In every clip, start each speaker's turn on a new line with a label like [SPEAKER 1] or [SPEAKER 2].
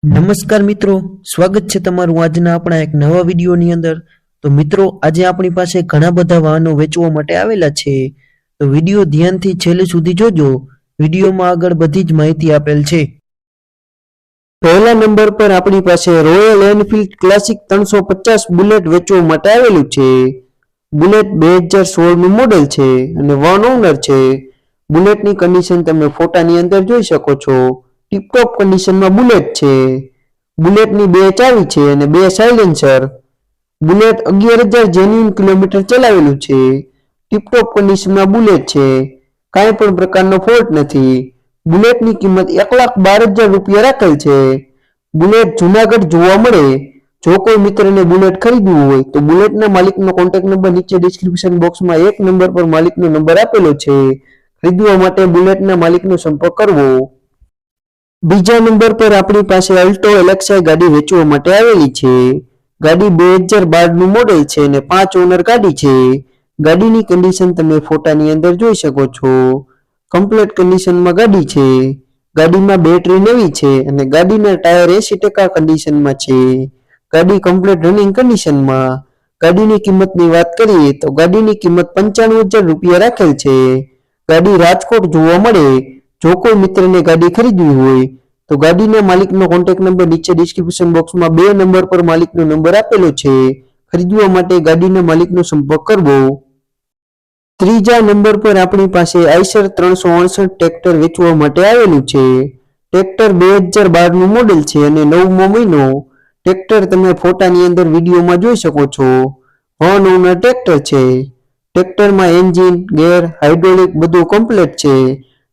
[SPEAKER 1] નમસ્કાર મિત્રો, સ્વાગત છે તમારું આજના આપણા એક નવા વિડીયોની અંદર। તો મિત્રો, આજે આપણી પાસે ઘણા બધા વાહનો વેચવા માટે આવેલા છે, તો વિડીયો ધ્યાનથી છેલ્લે સુધી જોજો। વિડીયોમાં આગળ બધી જ માહિતી આપેલ છે। પહેલા નંબર પર આપણી પાસે રોયલ એનફિલ્ડ ક્લાસિક 350 બુલેટ વેચવા માટે આવેલું છે। બુલેટ 2016 નું મોડેલ છે અને વન ઓનર છે। બુલેટની કન્ડિશન તમે ફોટાની અંદર જોઈ શકો છો। ટીપટોપ કન્ડિશનમાં બુલેટ છે। બુલેટની 2 ચાવી છે અને 2 સાયલેન્સર। બુલેટ 11,000 જેન્યુઇન કિલોમીટર ચલાવેલું છે। ટીપટોપ કન્ડિશનમાં બુલેટ છે, કાંઈ પણ પ્રકારનો ફોલ્ટ નથી। બુલેટની કિંમત 1,12,000 રૂપિયા રાખેલ છે। બુલેટ જૂનાગઢ જોવા મળે। જો કોઈ મિત્રને બુલેટ ખરીદવું હોય તો બુલેટના માલિકનો કોન્ટેક્ટ નંબર નીચે ડિસ્ક્રિપ્શન બોક્સમાં 1 નંબર પર માલિકનો નંબર આપેલો છે। ખરીદવા માટે બુલેટના માલિકનો સંપર્ક કરવો। બીજા નંબર પર આપણી પાસે અલ્ટો એલેક્સાઈ ગાડી વેચવા માટે આવેલી છે। ગાડી 2012 નું મોડેલ છે અને 5 ઓનર ગાડી છે। ગાડીની કન્ડિશન તમે ફોટાની અંદર જોઈ શકો છો। કમ્પ્લીટ કન્ડિશનમાં ગાડી છે। ગાડીમાં બેટરી નવી છે અને ગાડીના ટાયર 80% કન્ડિશનમાં છે। ગાડી કમ્પ્લીટ રનિંગ કન્ડિશનમાં। ગાડીની કિંમતની વાત કરીએ તો ગાડીની કિંમત 95,000 રૂપિયા રાખેલ છે। ગાડી રાજકોટ જોવા મળે। જો કોઈ મિત્રને ગાડી ખરીદવી હોય તો ગાડીના માલિકનો કોન્ટેક્ટ નંબર નીચે ડિસ્ક્રિપ્શન બોક્સમાં 2 નંબર પર માલિકનો નંબર આપેલો છે। ખરીદવા માટે ગાડીના માલિકનો સંપર્ક કરવો। ત્રીજા નંબર પર આપણી પાસે આઈશર 368 ટ્રેક્ટર વેચવા માટે આવેલું છે। ટ્રેક્ટર 2012 નું મોડેલ છે અને 9મો મહિનો। ટ્રેક્ટર તમે ફોટાની અંદર વિડીયોમાં જોઈ શકો છો। વન ઓનર ટ્રેક્ટર છે। ટ્રેક્ટરમાં એન્જિન, ગેર, હાઇડ્રોલિક બધું કમ્પ્લીટ છે।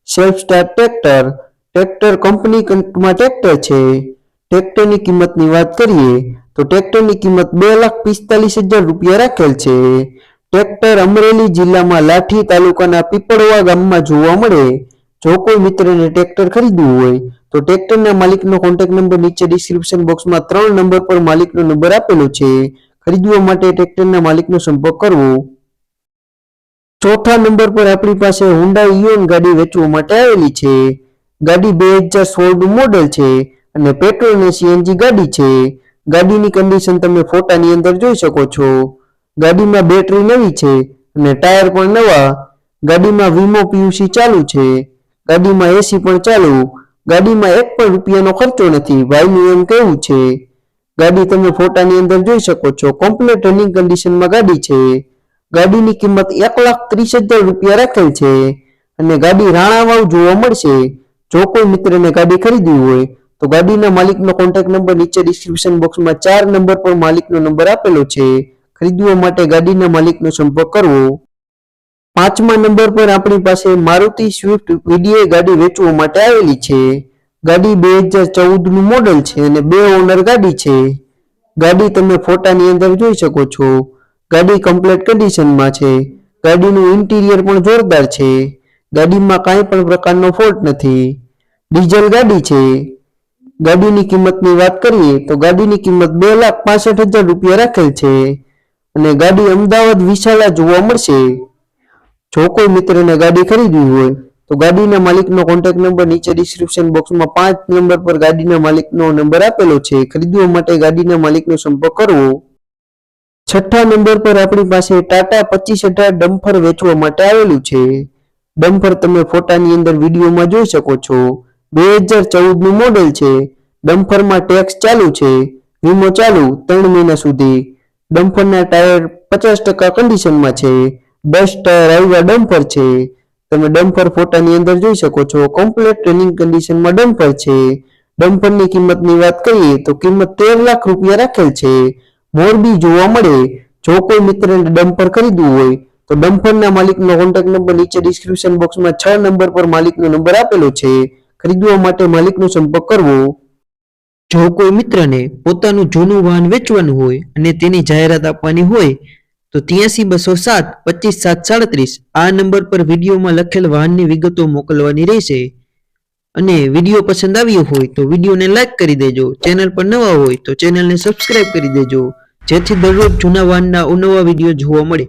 [SPEAKER 1] Self start tractor. ટ્રેક્ટર કંપનીમાં ટ્રેક્ટર છે। ટ્રેક્ટરની કિંમતની વાત કરીએ તો ટ્રેક્ટરની કિંમત 2,45,000 રૂપિયા રાખેલ છે। ટ્રેક્ટર અમરેલી જિલ્લામાં લાઠી તાલુકાના પીપળવા ગામમાં જોવા મળે। જો કોઈ મિત્રને ટ્રેક્ટર ખરીદવું હોય તો ટ્રેક્ટરના માલિકનો કોન્ટેક્ટ નંબર નીચે ડિસ્ક્રિપ્શન બોક્સમાં 3 નંબર પર માલિકનો નંબર આપેલો છે। ખરીદવા માટે ટ્રેક્ટરના માલિકનો સંપર્ક કરવો। ચોથા નંબર પર આપણી પાસે હુન્ડાઈ ઇઓન ગાડી વેચવા માટે આવેલી છે। ગાડી 2016 નું મોડેલ છે અને પેટ્રોલ અને સીએનજી ગાડી છે। ગાડીની કન્ડિશન તમે ફોટાની અંદર જોઈ શકો છો। ગાડીમાં બેટરી નવી છે અને ટાયર પણ નવા। ગાડીમાં વીમો પીયુસી ચાલુ છે। ગાડીમાં એસી પણ ચાલુ। ગાડીમાં 1 પણ રૂપિયાનો ખર્ચો નથી, ભાઈનું એમ કહેવું છે। ગાડી તમે ફોટાની અંદર જોઈ શકો છો। કમ્પ્લીટ રનિંગ કન્ડિશનમાં ગાડી છે। ગાડીની કિંમત 1,30,000 રૂપિયા રાખેલ છે અને ગાડી રાણાવાવ જોવા મળશે। જો કોઈ મિત્રને ગાડી ખરીદવી હોય તો ગાડીના માલિકનો કોન્ટેક્ટ નંબર નીચે ડિસ્ક્રિપ્શન બોક્સમાં 4 નંબર પર માલિકનો નંબર આપેલો છે। ખરીદવા માટે ગાડીના માલિકનો સંપર્ક કરવો। પાંચમા નંબર પર આપણી પાસે મારુતિ સ્વિફ્ટ વીડીઆઈ ગાડી વેચવા માટે આવેલી છે। ગાડી 2014 નું મોડેલ છે અને 2 ઓનર ગાડી છે। ગાડી તમે ફોટાની અંદર જોઈ શકો છો। ગાડી કમ્પ્લીટ કન્ડિશનમાં છે। ગાડીનું ઇન્ટિરિયર પણ જોરદાર છે। ગાડીમાં કાંઈ પણ પ્રકારનો ફોલ્ટ નથી। ડીઝલ ગાડી છે। ગાડીની કિંમતની વાત કરીએ તો ગાડીની કિંમત 2,65,000 રૂપિયા રાખેલ છે અને ગાડી અમદાવાદ વિશાલા જોવા મળશે। જો કોઈ મિત્રને ગાડી ખરીદવી હોય તો ગાડીના માલિકનો કોન્ટેક્ટ નંબર નીચે ડિસ્ક્રિપ્શન બોક્સમાં 5 નંબર પર ગાડીના માલિકનો નંબર આપેલો છે। ખરીદવા માટે ગાડીના માલિકનો સંપર્ક કરવો। છઠ્ઠા નંબર પર આપણી પાસે ટાટા 2518 ડમ્પર વેચવા માટે આવેલું છે। ડમ્પર તમે ફોટાની અંદર વિડીયોમાં જોઈ શકો છો। 2014 નું મોડેલ છે। ડમ્પરમાં ટેક્સ ચાલુ છે, વીમો ચાલુ 3 મહિના સુધી। ડમ્પરના ટાયર 50% કન્ડિશનમાં છે। 10 ટાયર આવ્યા ડમ્પર છે। તમે ડમ્પર ફોટાની અંદર જોઈ શકો છો। કમ્પ્લીટ રનિંગ કન્ડિશનમાં ડમ્પર છે। ડમ્પરની કિંમતની વાત કરીએ તો કિંમત 13 લાખ રૂપિયા રાખેલ છે। મોરબી જોવા મળે। જો કોઈ મિત્રને ડમ્પર ખરીદવું હોય તો ડમ્પરના માલિકનો કોન્ટેક્ટ નંબર નીચે ડિસ્ક્રિપ્શન બોક્સમાં 6 નંબર પર માલિકનો નંબર આપેલો છે। ખરીદવા માટે માલિકનો સંપર્ક કરવો। જો કોઈ મિત્રને પોતાનું જૂનું વાહન વેચવાનું હોય અને તેની જાહેરાત આપવાની હોય તો 83 207 25 737 આ નંબર પર વિડીયોમાં લખેલ વાહનની વિગતો મોકલવાની રહેશે। અને વિડીયો પસંદ આવ્યો હોય તો વિડીયોને લાઈક કરી દેજો। ચેનલ પર નવા હોય તો ચેનલને સબસ્ક્રાઇબ કરી દેજો, જેથી દરરોજ જૂના વાહનના અવનવા વિડીયો જોવા મળે।